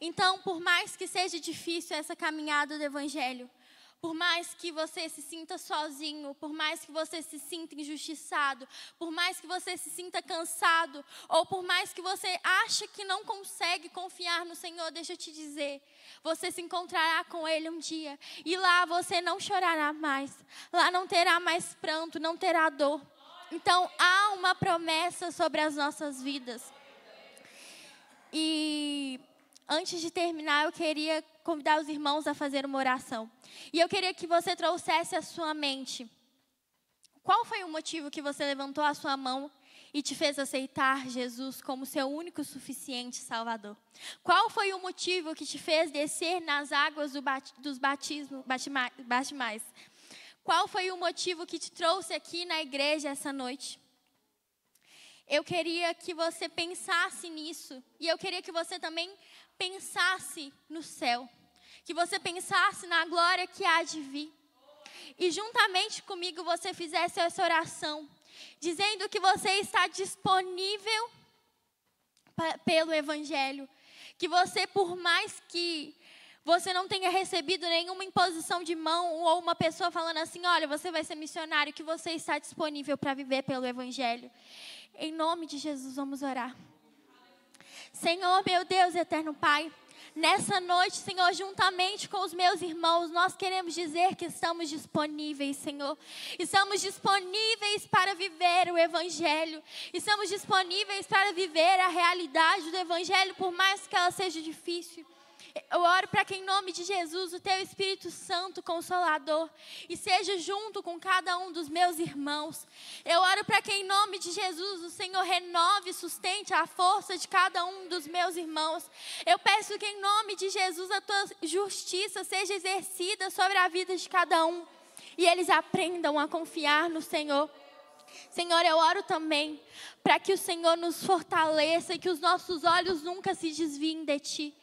Então, por mais que seja difícil essa caminhada do Evangelho, por mais que você se sinta sozinho, por mais que você se sinta injustiçado, por mais que você se sinta cansado, ou por mais que você ache que não consegue confiar no Senhor, deixa eu te dizer, você se encontrará com Ele um dia, e lá você não chorará mais, lá não terá mais pranto, não terá dor. Então, há uma promessa sobre as nossas vidas. E antes de terminar, eu queria convidar os irmãos a fazer uma oração. E eu queria que você trouxesse à sua mente: qual foi o motivo que você levantou a sua mão e te fez aceitar Jesus como seu único suficiente Salvador? Qual foi o motivo que te fez descer nas águas dos batismais? Qual foi o motivo que te trouxe aqui na igreja essa noite? Eu queria que você pensasse nisso, e eu queria que você também pensasse no céu, que você pensasse na glória que há de vir. E juntamente comigo você fizesse essa oração, dizendo que você está disponível pelo Evangelho. Que você, por mais que você não tenha recebido nenhuma imposição de mão, ou uma pessoa falando assim, olha, você vai ser missionário, que você está disponível para viver pelo Evangelho. Em nome de Jesus, vamos orar. Senhor, meu Deus, eterno Pai, nessa noite, Senhor, juntamente com os meus irmãos, nós queremos dizer que estamos disponíveis, Senhor. Estamos disponíveis para viver o Evangelho. Estamos disponíveis para viver a realidade do Evangelho, por mais que ela seja difícil. Eu oro para que em nome de Jesus o Teu Espírito Santo Consolador esteja junto com cada um dos meus irmãos. Eu oro para que em nome de Jesus o Senhor renove e sustente a força de cada um dos meus irmãos. Eu peço que em nome de Jesus a Tua justiça seja exercida sobre a vida de cada um e eles aprendam a confiar no Senhor. Senhor, eu oro também para que o Senhor nos fortaleça e que os nossos olhos nunca se desviem de Ti.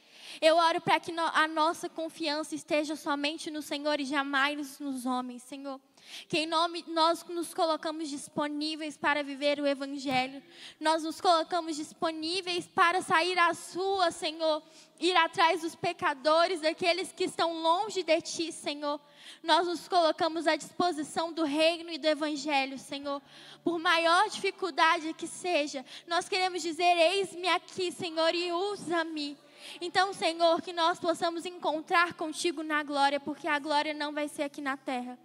Eu oro para que a nossa confiança esteja somente no Senhor e jamais nos homens, Senhor. Que em nome nós nos colocamos disponíveis para viver o Evangelho. Nós nos colocamos disponíveis para sair às ruas, Senhor. Ir atrás dos pecadores, daqueles que estão longe de Ti, Senhor. Nós nos colocamos à disposição do reino e do Evangelho, Senhor. Por maior dificuldade que seja, nós queremos dizer, eis-me aqui, Senhor, e usa-me. Então, Senhor, que nós possamos encontrar contigo na glória, porque a glória não vai ser aqui na terra,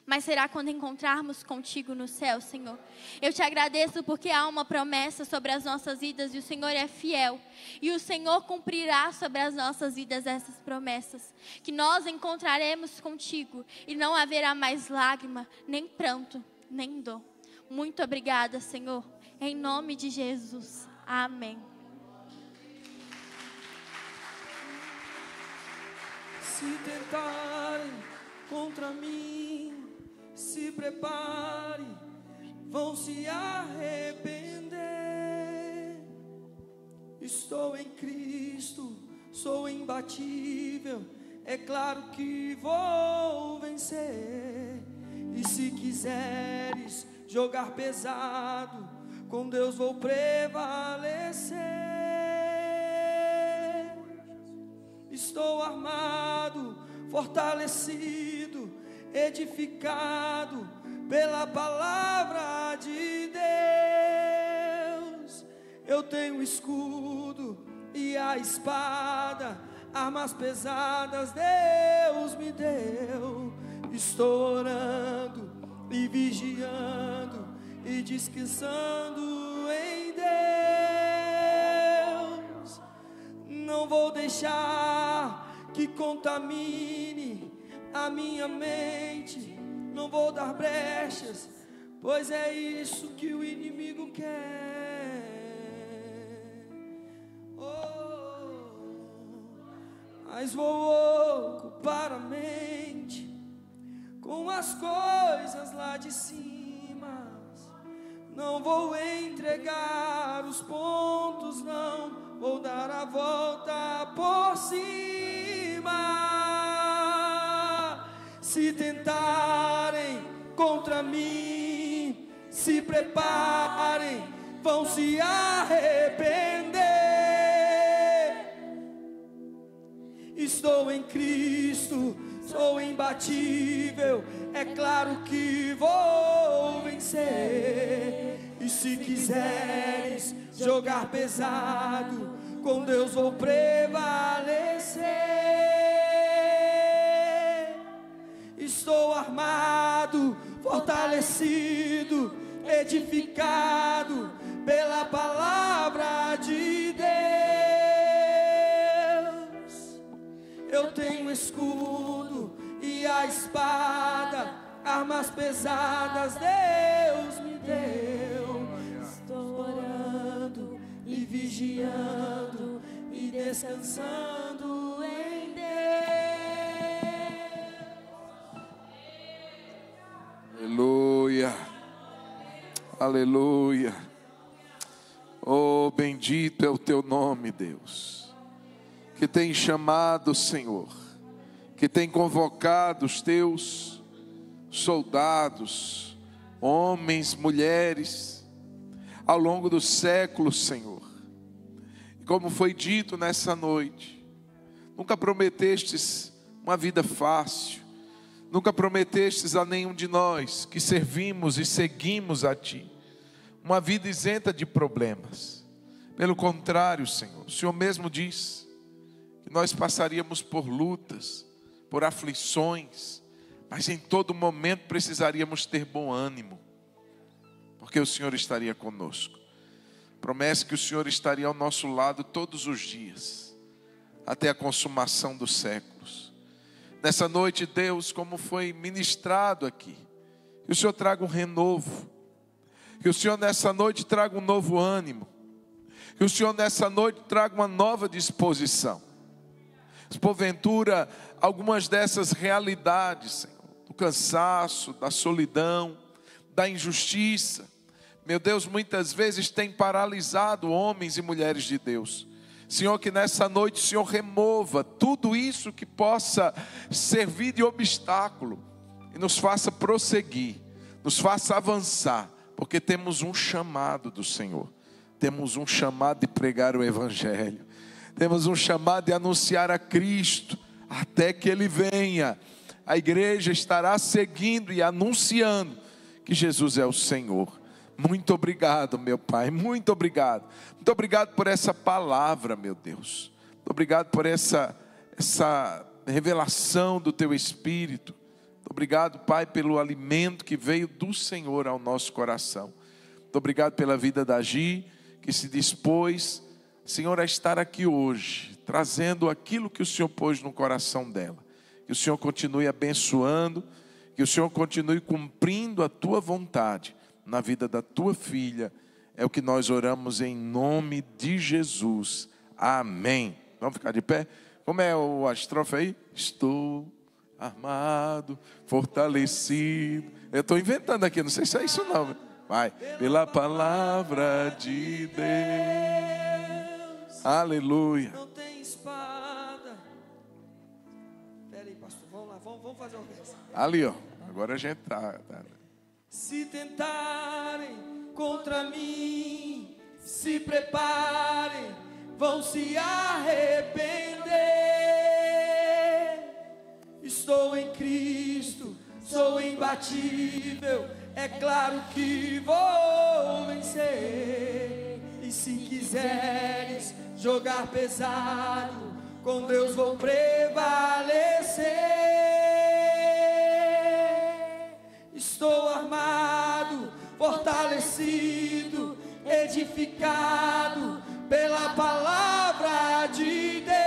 mas será quando encontrarmos contigo no céu, Senhor. Eu te agradeço porque há uma promessa sobre as nossas vidas e o Senhor é fiel. E o Senhor cumprirá sobre as nossas vidas essas promessas. Que nós encontraremos contigo e não haverá mais lágrima, nem pranto, nem dor. Muito obrigada, Senhor. Em nome de Jesus. Amém. Se tentarem contra mim, se prepare, vão se arrepender. Estou em Cristo, sou imbatível, é claro que vou vencer. E se quiseres jogar pesado, com Deus vou prevalecer. Estou armado, fortalecido, edificado pela palavra de Deus. Eu tenho o escudo e a espada, armas pesadas Deus me deu. Estou orando e vigiando e descansando em Deus. Não vou deixar que contamine a minha mente, não vou dar brechas, pois é isso que o inimigo quer. Mas vou ocupar a mente com as coisas lá de cima. Não vou entregar os pontos, não vou dar a volta por cima. Se tentarem contra mim, se preparem, vão se arrepender. Estou em Cristo, sou imbatível, é claro que vou vencer. E se quiseres jogar pesado, com Deus vou prevalecer. Estou armado, fortalecido, edificado pela palavra de Deus. Eu tenho escudo e a espada, armas pesadas Deus me deu. vigiando e descansando em Deus. Aleluia, aleluia. Oh, bendito é o teu nome, Deus, que tem chamado, Senhor, que tem convocado os teus soldados, homens, mulheres, ao longo dos séculos, Senhor. E como foi dito nessa noite, nunca prometestes uma vida fácil, nunca prometestes a nenhum de nós que servimos e seguimos a Ti uma vida isenta de problemas. Pelo contrário, Senhor, o Senhor mesmo diz que nós passaríamos por lutas, por aflições, mas em todo momento precisaríamos ter bom ânimo, porque o Senhor estaria conosco. Promete que o Senhor estaria ao nosso lado todos os dias, até a consumação dos séculos. Nessa noite, Deus, como foi ministrado aqui, que o Senhor traga um renovo, que o Senhor nessa noite traga um novo ânimo, que o Senhor nessa noite traga uma nova disposição. Se porventura algumas dessas realidades, Senhor, do cansaço, da solidão, da injustiça, meu Deus, muitas vezes tem paralisado homens e mulheres de Deus. Senhor, que nessa noite o Senhor remova tudo isso que possa servir de obstáculo e nos faça prosseguir, nos faça avançar, porque temos um chamado do Senhor. Temos um chamado de pregar o Evangelho. Temos um chamado de anunciar a Cristo até que Ele venha. A igreja estará seguindo e anunciando que Jesus é o Senhor. Muito obrigado, meu Pai, muito obrigado. Muito obrigado por essa palavra, meu Deus. Muito obrigado por essa revelação do Teu Espírito. Muito obrigado, Pai, pelo alimento que veio do Senhor ao nosso coração. Muito obrigado pela vida da Gi, que se dispôs, Senhor, a estar aqui hoje, trazendo aquilo que o Senhor pôs no coração dela. Que o Senhor continue abençoando, que o Senhor continue cumprindo a Tua vontade na vida da Tua filha. É o que nós oramos em nome de Jesus. Amém. Vamos ficar de pé? Como é a estrofe aí? Estou armado, fortalecido. Eu estou inventando aqui, não sei se é isso não. Vai. Pela palavra de Deus. Aleluia. Não tem espada. Espera aí, pastor. Vamos lá, vamos fazer uma coisa. Ali, ó. Agora a gente tá. Se tentarem contra mim, se preparem, vão se arrepender. Estou em Cristo, sou imbatível, é claro que vou vencer. E se quiseres jogar pesado, com Deus vou prevalecer. Estou armado, fortalecido, edificado pela palavra de Deus.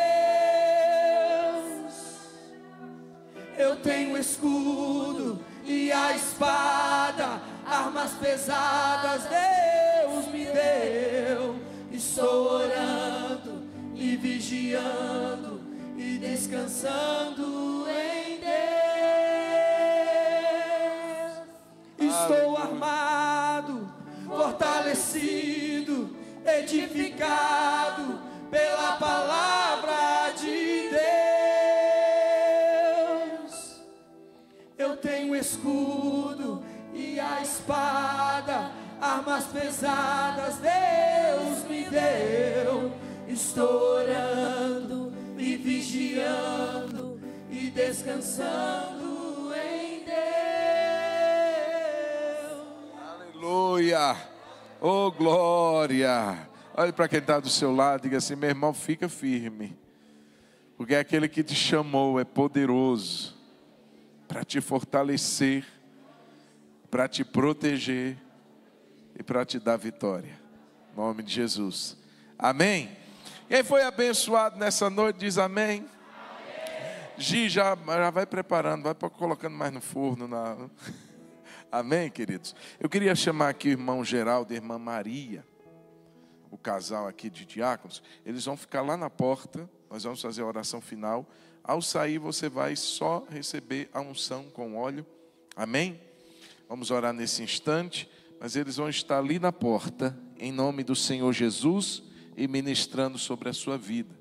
Eu tenho escudo e a espada, armas pesadas Deus me deu. Estou orando e vigiando e descansando em Deus. Estou armado, fortalecido, edificado pela palavra de Deus. Eu tenho escudo e a espada, armas pesadas Deus me deu. Estou orando e vigiando e descansando em Deus. Aleluia. Oh, glória. Olhe para quem está do seu lado e diga assim: meu irmão, fica firme, porque aquele que te chamou é poderoso para te fortalecer, para te proteger e para te dar vitória. Em nome de Jesus. Amém? Quem foi abençoado nessa noite diz amém. Gi, já vai preparando, vai colocando mais no forno. Amém, queridos? Eu queria chamar aqui o irmão Geraldo e a irmã Maria. o casal aqui de diáconos, eles vão ficar lá na porta, nós vamos fazer a oração final. Ao sair, você vai só receber a unção com óleo. Amém? Vamos orar nesse instante, mas eles vão estar ali na porta, em nome do Senhor Jesus, e ministrando sobre a sua vida.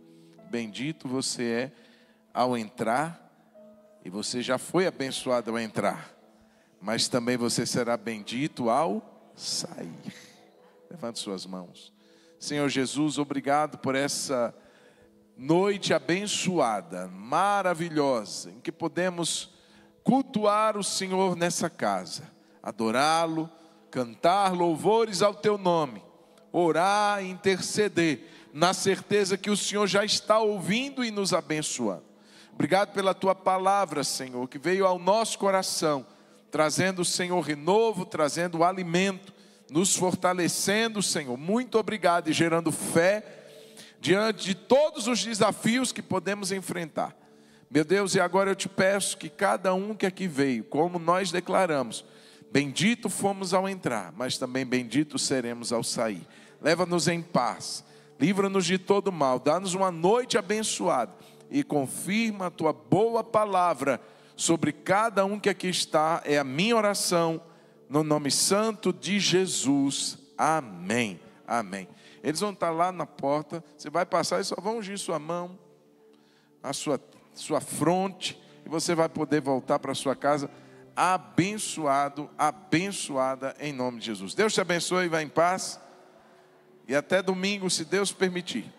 Bendito você é ao entrar, e você já foi abençoado ao entrar, mas também você será bendito ao sair. Levante suas mãos. Senhor Jesus, obrigado por essa noite abençoada, maravilhosa, em que podemos cultuar o Senhor nessa casa, adorá-lo, cantar louvores ao teu nome, orar e interceder, na certeza que o Senhor já está ouvindo e nos abençoando. Obrigado pela tua palavra, Senhor, que veio ao nosso coração, trazendo, Senhor, renovo, trazendo alimento, nos fortalecendo, Senhor. Muito obrigado e gerando fé diante de todos os desafios que podemos enfrentar. Meu Deus, e agora eu te peço que cada um que aqui veio, como nós declaramos, bendito fomos ao entrar, mas também bendito seremos ao sair. Leva-nos em paz, livra-nos de todo mal, dá-nos uma noite abençoada e confirma a tua boa palavra sobre cada um que aqui está. É a minha oração, no nome santo de Jesus. Amém. Amém. Eles vão estar lá na porta, você vai passar e só vão ungir sua mão, a sua fronte, e você vai poder voltar para sua casa abençoado, abençoada em nome de Jesus. Deus te abençoe e vá em paz, e até domingo, se Deus permitir.